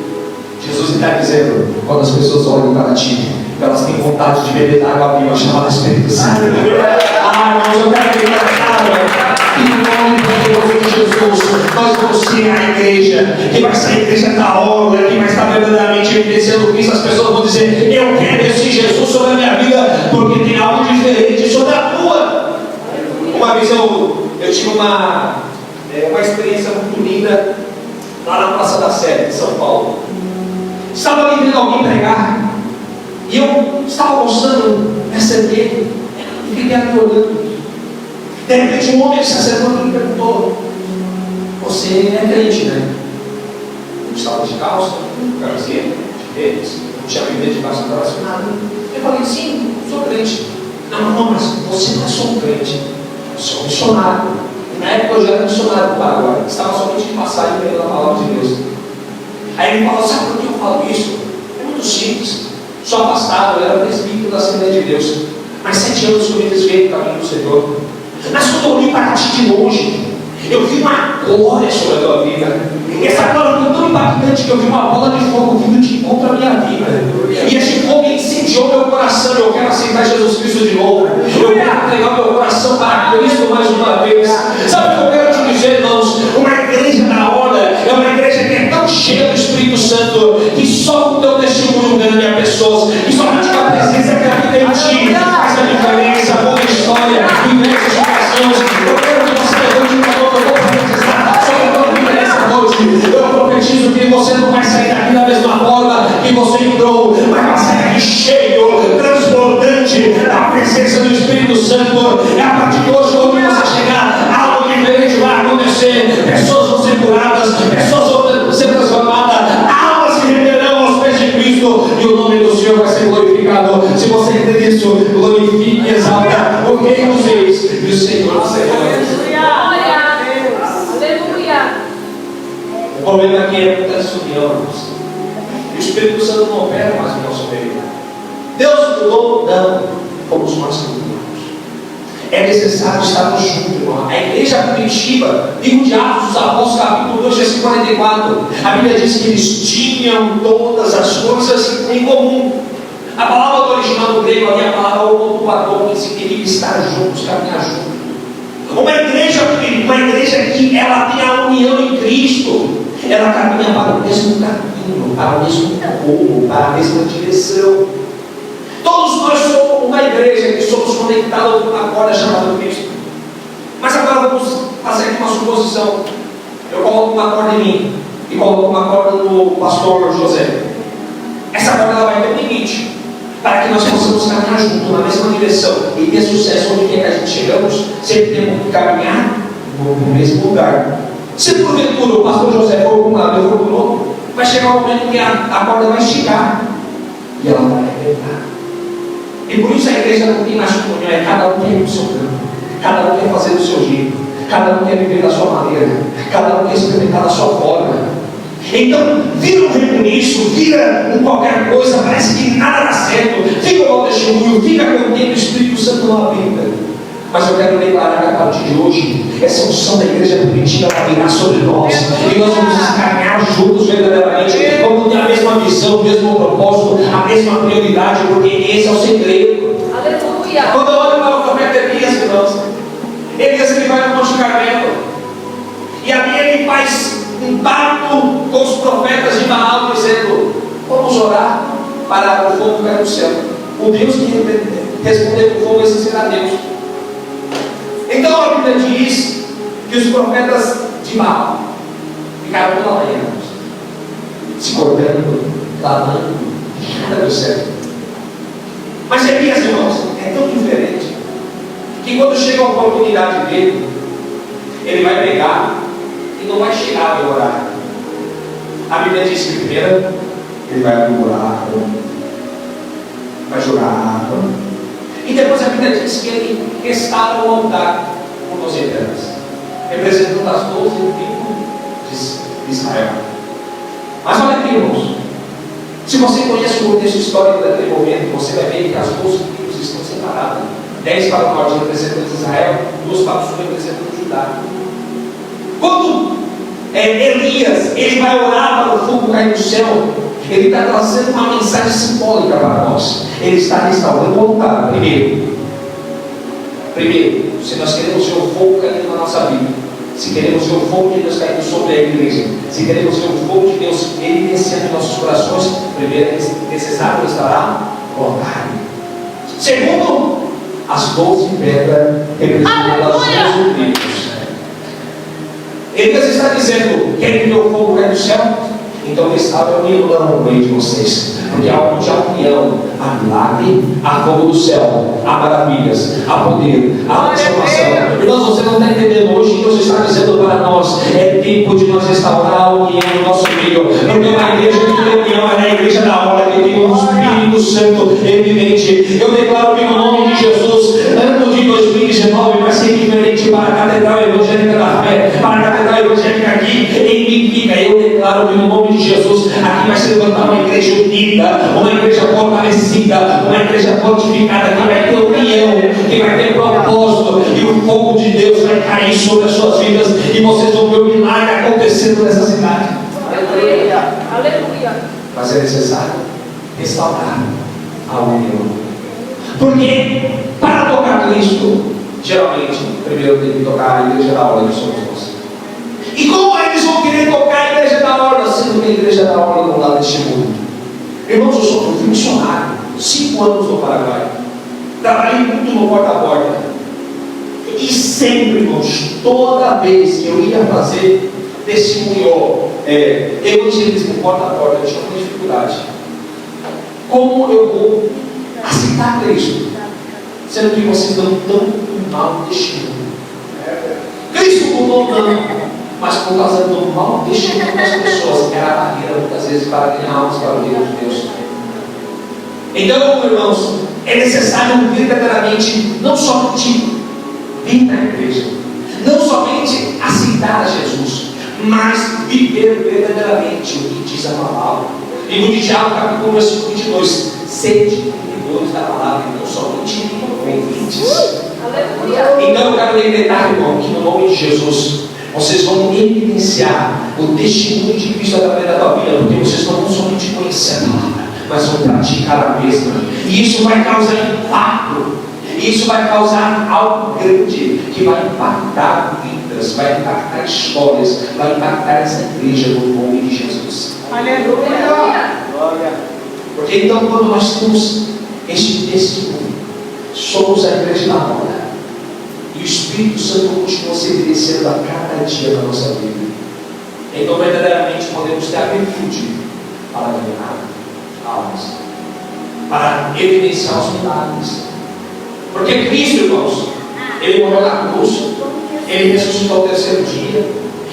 Jesus está dizendo: quando as pessoas olham para ti, elas têm vontade de beber da água viva chamada Espírito Santo. Irmãos, eu quero declarar que no nome poderoso de Jesus, nós vamos ser a igreja que vai sair da igreja da obra, que vai estar verdadeiramente evidenciando Cristo. As pessoas vão dizer: eu quero esse Jesus sobre a minha vida, porque tem algo diferente sobre a tua. Uma vez eu tive uma experiência muito linda lá na Praça da Sé, em São Paulo. Estava ali vendo alguém pregar, e eu estava gostando, perceber, e fiquei ali olhando. De repente um homem se acercou e me perguntou: você é crente, né? Eu estava de calça, camiseta, de tênis, não tinha vivido de calça, não estava assinado. Eu falei: sim, sou crente. Não, mas você não é só um crente, eu sou um missionário. Na época eu já era missionário do Paraguai, estava somente de passagem pela palavra de Deus. Aí ele falou: sabe por que eu falo isso? É muito simples. Sou afastado, eu era presbítero da Assembleia de Deus, mas 7 anos que eu me desviei do caminho do Senhor. Mas quando eu olhei para ti de longe, eu vi uma glória sobre a tua vida. E essa glória foi tão impactante que eu vi uma bola de fogo vindo de encontro à minha vida. E esse fogo incendiou meu coração. Eu quero aceitar Jesus Cristo de novo. Eu quero entregar meu coração para Cristo mais uma vez. Sabe o que eu quero te dizer, irmãos? Uma igreja da hora é uma igreja que é tão cheia do Espírito Santo que só com o teu testemunho ganha pessoas. E somente com a presença que habita em ti faz a diferença. Boa história, igreja de corações. Eu quero que você levante uma mão. Eu vou profetizar sobre a tua vida nessa noite. Eu profetizo que você não vai sair daqui da mesma forma que você entrou, mas vai sair daqui cheio, transbordante da presença do Espírito Santo. É a partir de hoje, quando você chegar, algo diferente vai acontecer. Pessoas vão ser curadas, pessoas vão ser transformadas, almas se renderão aos pés de Cristo e o nome do Senhor vai ser glorificado. Se você crê nisso, glorifique e exalta o Rei dos Reis e o Senhor dos Senhores. O problema aqui é muita desunião, irmãos. O Espírito Santo não opera mais no nosso meio. Deus mudou? Não. Fomos nós que mudamos. É necessário estarmos juntos, irmão. A igreja primitiva, livro de Atos dos Apóstolos, capítulo 2, versículo 44. A Bíblia diz que eles tinham todas as coisas em comum. A palavra do original do grego ali é a palavra homotuador, que significa estar juntos, caminhar juntos. Uma igreja que ela tem a união em Cristo. Ela caminha para o mesmo caminho, para o mesmo rumo, para a mesma direção. Todos nós somos uma igreja que somos conectados com uma corda chamada Cristo. Mas agora vamos fazer aqui uma suposição. Eu coloco uma corda em mim e coloco uma corda no pastor José. Essa corda ela vai ter um limite para que nós possamos caminhar juntos na mesma direção e ter sucesso onde quer que a gente chegamos. Sempre temos que caminhar no mesmo lugar. Se porventura o pastor José for para um lado e eu for para o outro, vai chegar um momento que a corda vai esticar e ela vai arrebentar. E por isso a igreja não tem mais comunhão, é cada um quer ir para o seu campo, cada um quer fazer do seu jeito, cada um quer viver da sua maneira, cada um quer experimentar da sua forma. Então, vira um rebuliço, vira qualquer coisa, parece que nada dá certo, fica o mau testemunho, fica com o tempo, o Espírito Santo não habita. Mas eu quero declarar que a partir de hoje, essa unção da igreja primitiva vai virar sobre nós. E nós vamos caminhar juntos verdadeiramente. Vamos ter a mesma visão, o mesmo propósito, a mesma prioridade, porque esse é o segredo. Aleluia. Quando eu olho para o profeta Elias, irmãos, Elias ele vai no Monte Carmelo. E ali ele faz um pacto com os profetas de Baal, dizendo: vamos orar para o fogo cair do céu. O Deus que responder com fogo, esse será Deus. Então a Bíblia diz que os profetas de Baal ficaram pela manhã, se cortando, clamando, nada deu certo. Mas Elias, irmãos, é tão diferente que quando chega a oportunidade dele, ele vai pegar e não vai chegar a orar. A Bíblia diz que primeiro ele vai orar, vai jogar água. E depois a Bíblia diz que ele restaura o altar com 12 pedras, representando as 12 tribos de Israel. Mas olha aqui, irmãos, se você conhece o contexto histórico daquele momento, você vai ver que as 12 tribos estão separadas. 10 para o norte representando Israel, 2 para o sul representando Judá. Quando Elias ele vai orar para o fogo cair do céu, Ele está trazendo uma mensagem simbólica para nós. Ele está restaurando o altar. Primeiro, se nós queremos ver o fogo caindo na nossa vida, se queremos ver o fogo de Deus caindo sobre a igreja, se queremos ver o fogo de Deus evidenciando em nossos corações, primeiro é necessário restaurar o altar. Segundo, as 12 pedras representam as 12 tribos. Elias está dizendo: querem ver o fogo cair do céu? Então restaura a união no meio de vocês, porque onde há união, há milagre, há fogo do céu, há maravilhas, há poder, há transformação. Irmãos, você não está entendendo. Hoje Deus está dizendo para nós: é tempo de nós restaurar a união no nosso meio, porque uma igreja que tem união é a igreja da hora, que tem um Espírito Santo evidente. Eu declaro que no nome de Jesus, ano de 2019 vai ser diferente para a Catedral Evangélica da Fé, para a Catedral Evangélica aqui em Benfica. Eu declaro que no nome de Jesus aqui vai se levantar uma igreja unida, uma igreja fortalecida, uma igreja fortificada, que vai ter união, que vai ter propósito, e o fogo de Deus vai cair sobre as suas vidas, e vocês vão ver o milagre acontecendo nessa cidade. Aleluia. Aleluia. Mas é necessário restaurar a união. Porque para tocar Cristo, geralmente, primeiro tem que tocar a igreja da hora que somos nós. E como eles vão querer tocar a igreja da hora, sendo que a igreja da hora não dá deste mundo? Irmãos, eu fui missionário 5 anos no Paraguai. Trabalhei muito no porta a porta. E sempre, irmãos, toda vez que eu ia fazer testemunho, evangelismo porta a porta, eu tinha uma dificuldade. Como eu vou aceitar Cristo, sendo que vocês não dão um mau testemunho? Cristo mudou tanto, mas por causa do mau testemunho das pessoas, era a barreira muitas vezes para ganhar almas para o reino de Deus. Então, irmãos, é necessário verdadeiramente não somente vir na igreja, não somente aceitar a Jesus, mas viver verdadeiramente o que diz a palavra. Livro de Tiago, capítulo versículo 22: sede cumpridores da palavra, e não somente ouvintes. Aleluia. Então eu quero decretar, irmão, que no nome de Jesus vocês vão evidenciar o testemunho de Cristo através da tua vida, porque vocês não vão somente conhecer a palavra, mas vão praticar a mesma. E isso vai causar impacto. Isso vai causar algo grande que vai impactar vidas, vai impactar histórias, vai impactar essa igreja no nome de Jesus. Aleluia. Porque então, quando nós temos este testemunho, somos a igreja da hora, e o Espírito Santo continua se evidenciando a cada dia da nossa vida, então verdadeiramente podemos ter a virtude para ganhar almas, para evidenciar os milagres. Porque Cristo, irmãos, Ele morreu na cruz, Ele ressuscitou ao 3º dia,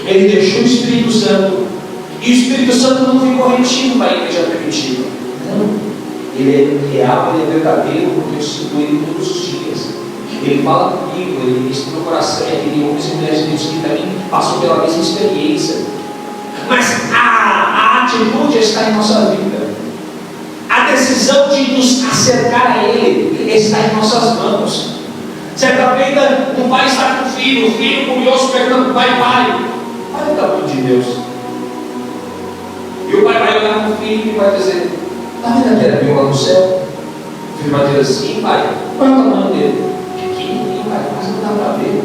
Ele deixou o Espírito Santo, e o Espírito Santo não ficou retido para a igreja primitiva. Não, Ele é real, Ele é verdadeiro, porque eu sinto Ele todos os dias. Ele fala comigo, Ele ministra no meu coração, e aquele homens e mulheres de Deus que também passam pela mesma experiência. Mas a atitude está em nossa vida. A decisão de nos acercar a Ele está em nossas mãos. Certa feita, um pai está com o filho curioso perguntando para o pai: olha o tamanho de Deus. E o pai vai olhar para o filho e vai dizer: está vendo aquele avião lá no céu? O filho vai dizer assim: pai, qual é o tamanho dele? Pequenininho, pai, mas não dá para ver.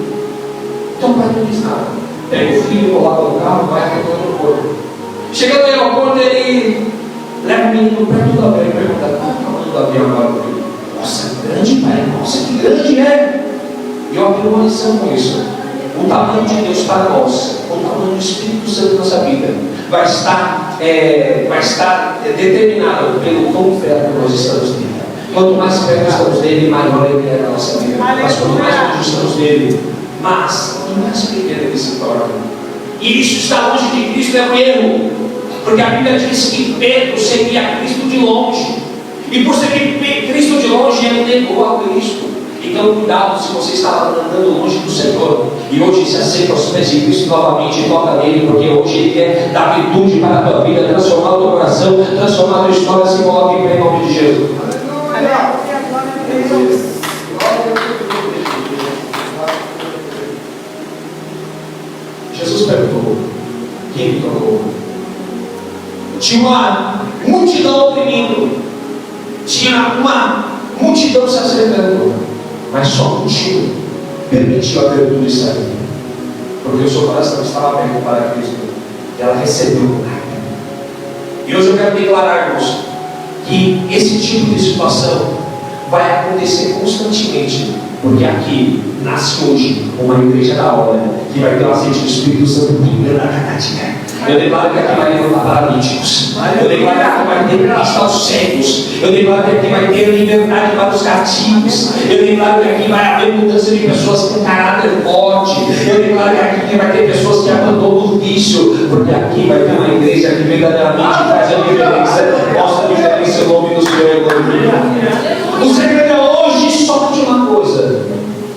Então o pai não diz nada. Pega o filho, coloca no carro, vai até o aeroporto. Chega no aeroporto, ele leva o menino perto do avião e pergunta: qual é o tamanho do avião agora? Nossa, grande, pai, nossa, que grande é! E eu aprendo uma lição com isso. O tamanho de Deus para nós, o tamanho do Espírito Santo na nossa vida, vai estar determinado pelo quão perto nós estamos dele. Quanto mais perto estamos dele, maior ele é na nossa vida. Mas quanto mais longe estamos dele, mais pequeno ele se torna. E isso está longe de Cristo é um erro. Porque a Bíblia diz que Pedro seguia Cristo de longe. E por seguir Cristo de longe, ele negou a Cristo. Então cuidado se você está andando longe do Senhor e hoje se aceita aos pés de Cristo novamente e toca nele, porque hoje Ele quer dar virtude para a tua vida, transformar o teu coração, transformar a tua história. Se coloque em pé em nome de Jesus. Jesus perguntou: quem me tocou? Tinha multidão oprimindo, tinha uma multidão se acercando, mas só contigo permitiu a abertura de sair, porque o seu coração estava aberto para Cristo, e ela recebeu o milagre. E hoje eu quero declarar, irmãos, que esse tipo de situação vai acontecer constantemente, porque aqui nasce hoje uma igreja da hora que vai ter o azeite do Espírito Santo pingando na canática. Eu declaro que aqui vai levantar paralíticos. Eu declaro que aqui vai ter cristal cegos. Eu declaro que aqui vai ter liberdade para os cativos. Eu declaro que aqui vai haver mudança de pessoas com caráter forte. Eu declaro que aqui vai ter pessoas que abandonam o vício, porque aqui vai ter uma igreja que verdadeiramente faz a diferença. Mostra a diferença em nome do Senhor. O segredo é hoje somente uma coisa: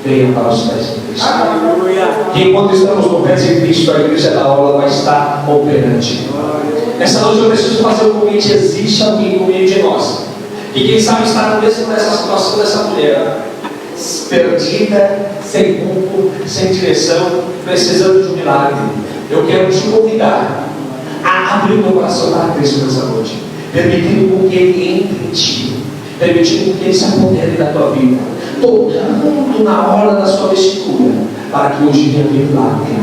venha para os pés de Cristo. Que enquanto estamos com pés de Cristo, a igreja da hora vai estar operante. Nessa noite eu preciso fazer um convite. Existe alguém no meio de nós e quem sabe está no mesmo nessa situação dessa mulher, perdida, sem rumo, sem direção, precisando de um milagre. Eu quero te convidar a abrir o meu coração para Cristo nessa noite, permitindo com que Ele entre em ti, permitindo que Ele se apodere da tua vida, tocando na hora da sua vestíbula, para que hoje venha vir milagre.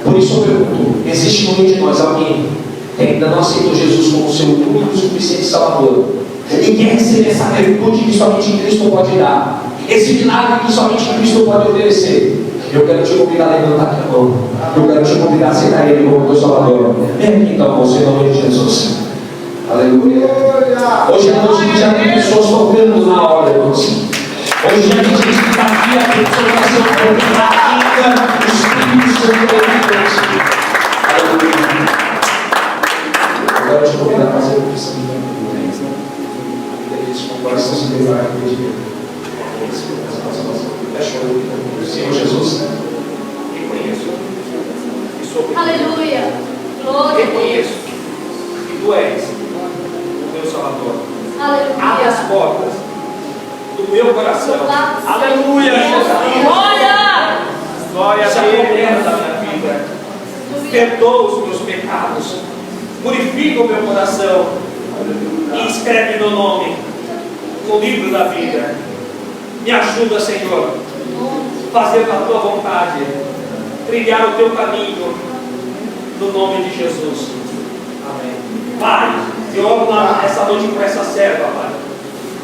Por isso eu pergunto: existe no meio de nós alguém que ainda não aceitou Jesus como seu único e suficiente Salvador, e quer receber essa virtude que somente Cristo pode dar, esse milagre que somente Cristo pode oferecer? Eu quero te convidar a levantar a mão. Eu quero te convidar a aceitar Ele como teu Salvador. Vem aqui então, você, em nome de Jesus. Aleluia. Hoje é noite que já tem pessoas sofrendo na hora, irmãos. Hoje a gente está aqui, a pessoa vai ser oportunidade, o Espírito Santo é. Aleluia. Eu quero te convidar a fazer o que você me com o coração se levar e pedir. Fecha o olho. Senhor Jesus, reconheço que sou pequeno. Aleluia. Glória a Deus. Reconheço que Tu és o meu Salvador. Aleluia. Abre as portas do meu coração. Aleluia, Jesus. Glória. Glória a Deus da minha vida. Perdoa os meus pecados. Purifica o meu coração. E escreve meu nome no livro da vida. Me ajuda, Senhor, fazer a tua vontade, trilhar o teu caminho, no nome de Jesus. Amém. Pai, eu oro essa noite por essa serva, Pai.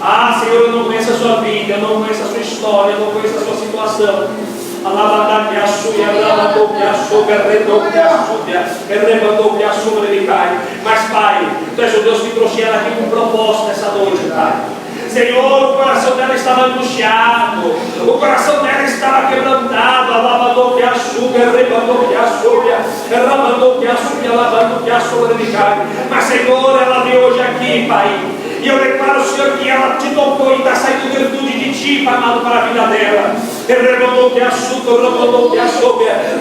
Ah, Senhor, eu não conheço a sua vida, eu não conheço a sua história, eu não conheço a sua situação. Mas, Pai, Tu és o Deus que trouxe ela aqui com um propósito nessa noite, Pai. Senhor, o coração dela estava angustiado, o coração dela estava quebrantado. Mas, Senhor, ela veio hoje aqui, Pai, e eu declaro, Senhor, que ela te tocou e está saindo virtude de Ti, Pai amado, para a vida dela.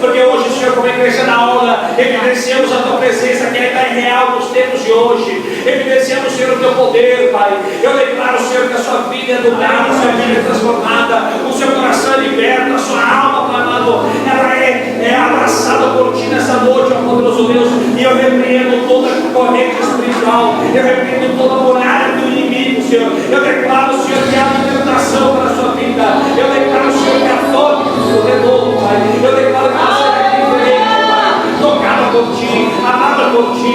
Porque hoje, Senhor, como igreja na hora, evidenciamos a Tua presença que ainda é real nos tempos de hoje. Evidenciamos, Senhor, o Teu poder, Pai. Eu declaro, Senhor, que a sua vida é mudada, a sua vida é transformada, o seu coração é liberto, a sua alma, Pai amado, ela é abraçada por Ti nessa noite, ó poderoso Deus. E eu repreendo toda corrente espiritual, eu repreendo toda muralha do inimigo, Senhor. Eu declaro, Senhor, que há libertação para a sua vida. Eu declaro, Senhor, que há fome do redondo, Pai. Eu declaro que você é diferente, Pai, tocada por Ti, amada por Ti,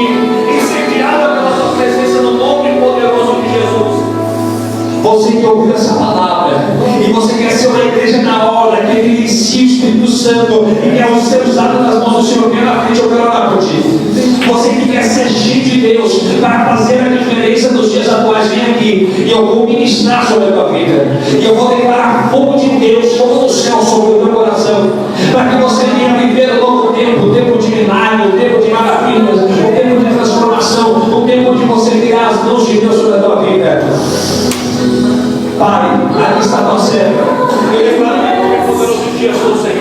incendiada pela Tua presença, no nome poderoso de Jesus. Você que ouviu essa palavra e você quer ser uma igreja na hora, que evidencie o Espírito Santo e quer ser usado nas mãos do Senhor, vem na frente, eu quero orar por Ti. Você que quer ser cheio de Deus para fazer a diferença nos dias atuais, vem aqui e eu vou ministrar sobre a tua vida. E eu vou declarar fogo de Deus, fogo do céu sobre o teu coração, para que você venha viver o novo tempo, o tempo de milagre, o tempo de maravilhas, o tempo de transformação, o tempo de você virar as mãos de Deus sobre a tua vida. Pai, aqui está a tua serva. Eu declaro que é poderoso de Jesus, Senhor.